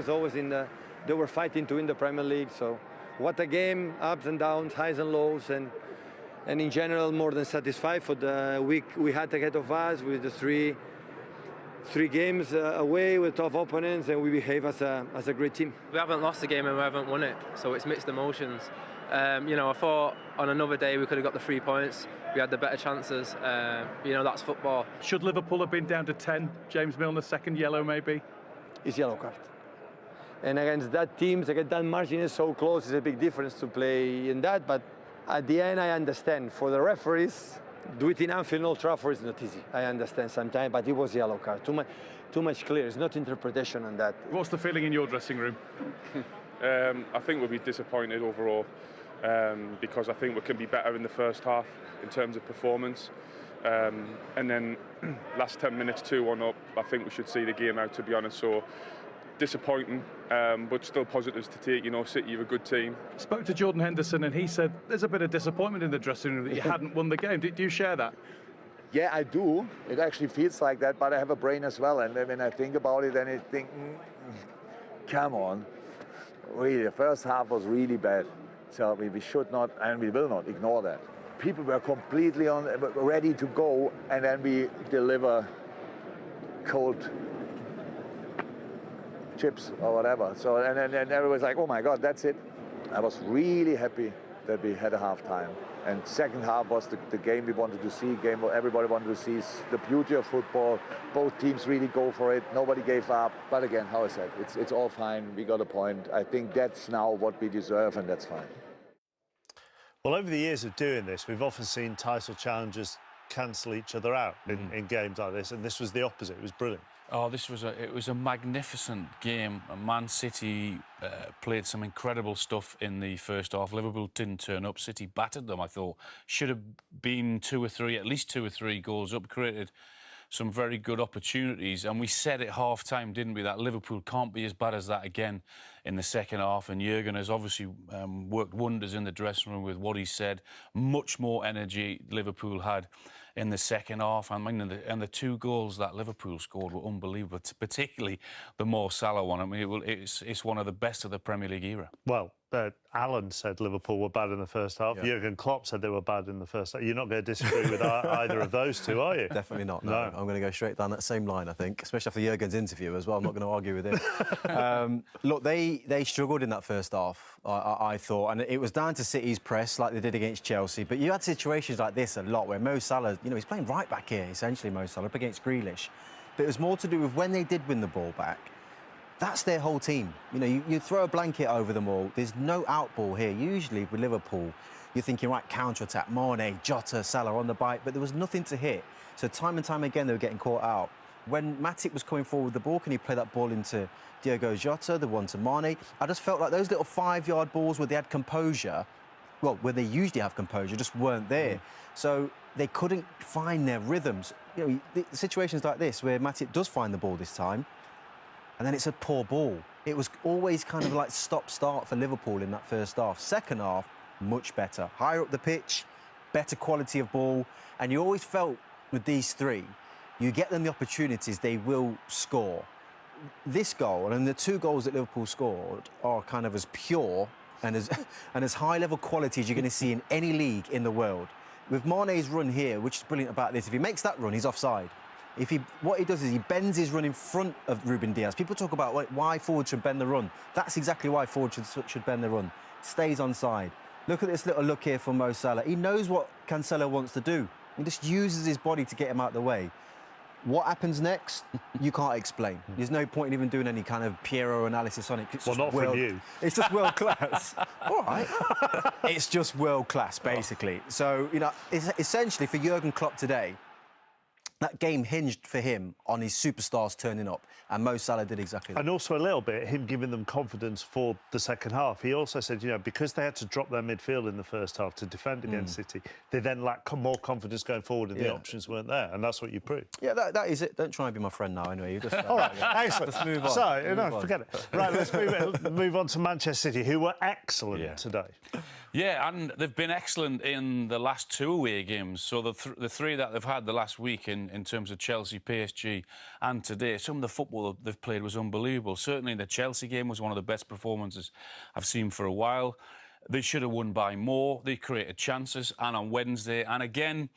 Always they were fighting to win the Premier League. So what a game, ups and downs, highs and lows, and in general more than satisfied for the week we had ahead of us with the three games away with tough opponents, and we behave as a great team. We haven't lost the game and we haven't won it, so it's mixed emotions. I thought on another day we could have got the 3 points. We had the better chances. That's football. Should Liverpool have been down to 10? James Milner's second yellow, maybe? It's yellow card. And against that team, against that margin is so close, it's a big difference to play in that. But at the end, I understand. For the referees, do it in Anfield, Old Trafford is not easy. I understand sometimes, but it was yellow card. Too much clear. It's not interpretation on that. What's the feeling in your dressing room? I think we'll be disappointed overall because I think we can be better in the first half in terms of performance. And then last 10 minutes, 2-1 up, I think we should see the game out, to be honest. So disappointing, but still positives to take. City are a good team. Spoke to Jordan Henderson and he said there's a bit of disappointment in the dressing room that you hadn't won the game. Do you share that? Yeah, I do. It actually feels like that, but I have a brain as well. And when I think about it, then I think, come on. Really, the first half was really bad. So we should not, and we will not, ignore that. People were completely ready to go, and then we deliver cold chips or whatever. So and everyone's like, oh my God, that's it. I was really happy that we had a half time. And second half was the game we wanted to see, game what everybody wanted to see. The beauty of football. Both teams really go for it. Nobody gave up. But again, how I said, it's all fine. We got a point. I think that's now what we deserve, and that's fine. Well, over the years of doing this, we've often seen title challengers cancel each other out in games like this, and this was the opposite. It was brilliant. Oh, it was a magnificent game. Man City played some incredible stuff in the first half. Liverpool didn't turn up. City battered them, I thought. Should have been at least two or three goals up, created some very good opportunities. And we said at half-time, didn't we, that Liverpool can't be as bad as that again in the second half. And Jurgen has obviously worked wonders in the dressing room with what he said. Much more energy Liverpool had in the second half. I mean, and the 2 goals that Liverpool scored were unbelievable, particularly the Mo Salah one. I mean, it's one of the best of the Premier League era. Well, Alan said Liverpool were bad in the first half. Yeah. Jurgen Klopp said they were bad in the first half. You're not going to disagree with either of those two, are you? Definitely not. No. I'm going to go straight down that same line, I think, especially after Jurgen's interview as well. I'm not going to argue with him. Look, they struggled in that first half, I thought, and it was down to City's press like they did against Chelsea. But you had situations like this a lot where Mo Salah, he's playing right back here, essentially, Mo Salah, up against Grealish. But it was more to do with when they did win the ball back. That's their whole team. You throw a blanket over them all. There's no outball here. Usually with Liverpool, you're thinking, right, counter-attack, Mane, Jota, Salah on the bite, but there was nothing to hit. So time and time again, they were getting caught out. When Matip was coming forward with the ball, can he play that ball into Diogo Jota, the one to Mane? I just felt like those little 5-yard balls where they had composure, well, where they usually have composure, just weren't there. So they couldn't find their rhythms. The situations like this, where Matip does find the ball this time, and then it's a poor ball. It was always kind of like stop-start for Liverpool in that first half. Second half, much better. Higher up the pitch, better quality of ball. And you always felt with these three, you get them the opportunities, they will score. This goal, and the 2 goals that Liverpool scored, are kind of as pure and as high-level quality as you're going to see in any league in the world. With Mane's run here, which is brilliant about this, if he makes that run, he's offside. What he does is he bends his run in front of Ruben Diaz. People talk about why forward should bend the run. That's exactly why forward should bend the run. Stays onside. Look at this little look here from Mo Salah. He knows what Cancelo wants to do. He just uses his body to get him out of the way. What happens next, you can't explain. There's no point in even doing any kind of Piero analysis on it. Well, not from you. It's just world class. All right. It's just world class, basically. So, essentially for Jurgen Klopp today, that game hinged for him on his superstars turning up, and Mo Salah did exactly that. And also a little bit, him giving them confidence for the second half. He also said, because they had to drop their midfield in the first half to defend against City, they then lacked more confidence going forward, and the options weren't there, and that's what you proved. Yeah, that is it. Don't try and be my friend now, anyway. You just, all right, excellent. Let's move on. So, forget it. Right, let's move on to Manchester City, who were excellent today. Yeah, and they've been excellent in the last 2 away games. So the 3 that they've had the last week in terms of Chelsea, PSG and today, some of the football they've played was unbelievable. Certainly the Chelsea game was one of the best performances I've seen for a while. They should have won by more. They created chances, and on Wednesday, and again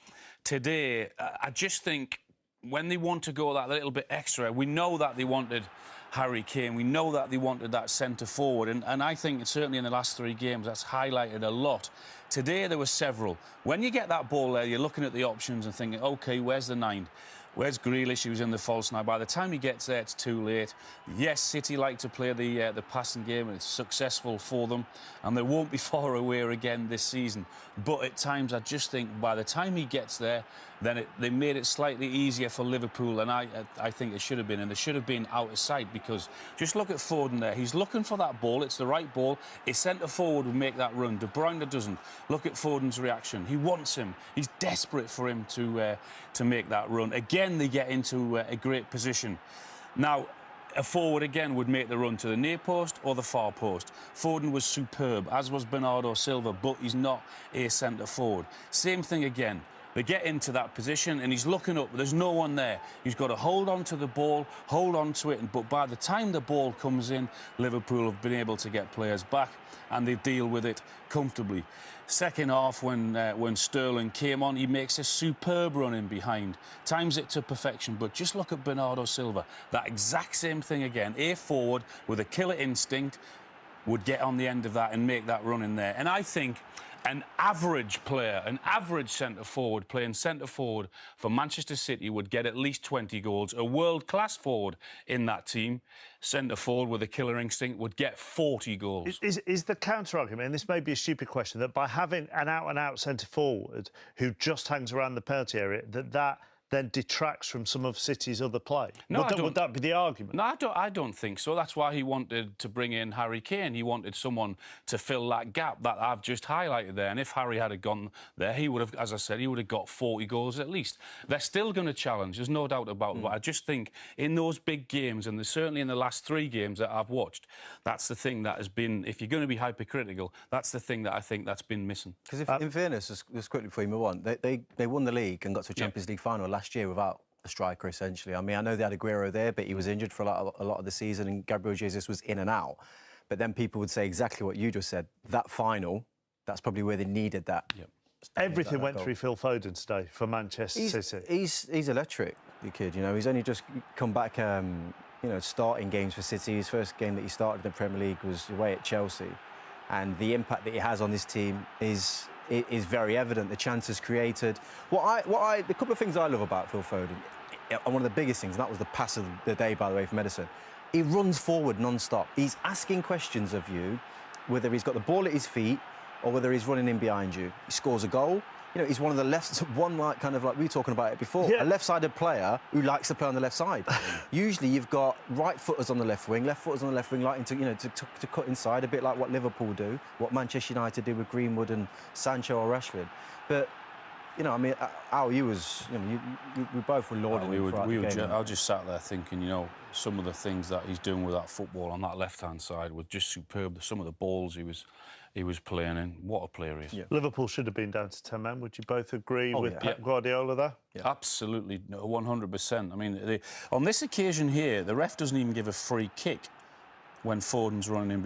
today, I just think when they want to go that little bit extra, we know that they wanted Harry Kane, we know that they wanted that centre forward, and I think certainly in the last 3 games that's highlighted a lot. Today there were several. When you get that ball there, you're looking at the options and thinking, OK, where's the 9? Where's Grealish, who's in the false 9? By the time he gets there, it's too late. Yes, City like to play the passing game, and it's successful for them, and they won't be far away again this season. But at times, I just think by the time he gets there, then they made it slightly easier for Liverpool, and I think it should have been, and they should have been out of sight, because just look at Foden there. He's looking for that ball. It's the right ball. His centre forward would make that run. De Bruyne doesn't. Look at Foden's reaction. He wants him. He's desperate for him to make that run. Again, they get into a great position. Now, a forward again would make the run to the near post or the far post. Foden was superb, as was Bernardo Silva, but he's not a centre forward. Same thing again. They get into that position and he's looking up. There's no one there. He's got to hold on to the ball, hold on to it. But by the time the ball comes in, Liverpool have been able to get players back and they deal with it comfortably. Second half, when Sterling came on, he makes a superb run in behind. Times it to perfection. But just look at Bernardo Silva. That exact same thing again. A forward with a killer instinct would get on the end of that and make that run in there. And I think an average player, an average centre-forward playing centre-forward for Manchester City would get at least 20 goals. A world-class forward in that team, centre-forward with a killer instinct, would get 40 goals. Is the counter-argument, and this may be a stupid question, that by having an out-and-out centre-forward who just hangs around the penalty area, that then detracts from some of City's other play? No, would that be the argument? No, I don't think so. That's why he wanted to bring in Harry Kane. He wanted someone to fill that gap that I've just highlighted there. And if Harry had gone there, he would have, as I said, he would have got 40 goals at least. They're still going to challenge, there's no doubt about it. But I just think in those big games, and certainly in the last 3 games that I've watched, that's the thing that has been, if you're going to be hypercritical, that's the thing that I think that's been missing. Because in fairness, just quickly before you move on, they won the league and got to a Champions League final last year without a striker, essentially. I mean, I know they had Aguero there, but he was injured for a lot of the season, and Gabriel Jesus was in and out. But then people would say exactly what you just said. That final, that's probably where they needed that. Yep. Everything went through Phil Foden today for Manchester City. He's electric, the kid. You know, he's only just come back. You know, starting games for City. His first game that he started in the Premier League was away at Chelsea, and the impact that he has on this team is very evident. The chances created. The couple of things I love about Phil Foden, and one of the biggest things, and that was the pass of the day, by the way, from Edison. He runs forward non-stop. He's asking questions of you, whether he's got the ball at his feet or whether he's running in behind you. He scores a goal. You know, he's one of the kind of like we were talking about it before, a left-sided player who likes to play on the left side. Usually you've got right-footers on the left wing, left-footers on the left wing, liking to cut inside, a bit like what Liverpool do, what Manchester United do with Greenwood and Sancho or Rashford. But, you know, I mean, Al, we both were lauding him throughout the game. I just sat there thinking, you know, some of the things that he's doing with that football on that left-hand side was just superb. Some of the balls he was playing in. What a player he is. Yeah. Liverpool should have been down to 10 men. Would you both agree with Pep Guardiola there? Yeah. Absolutely, 100%. I mean, on this occasion here, the ref doesn't even give a free kick when Foden's running in.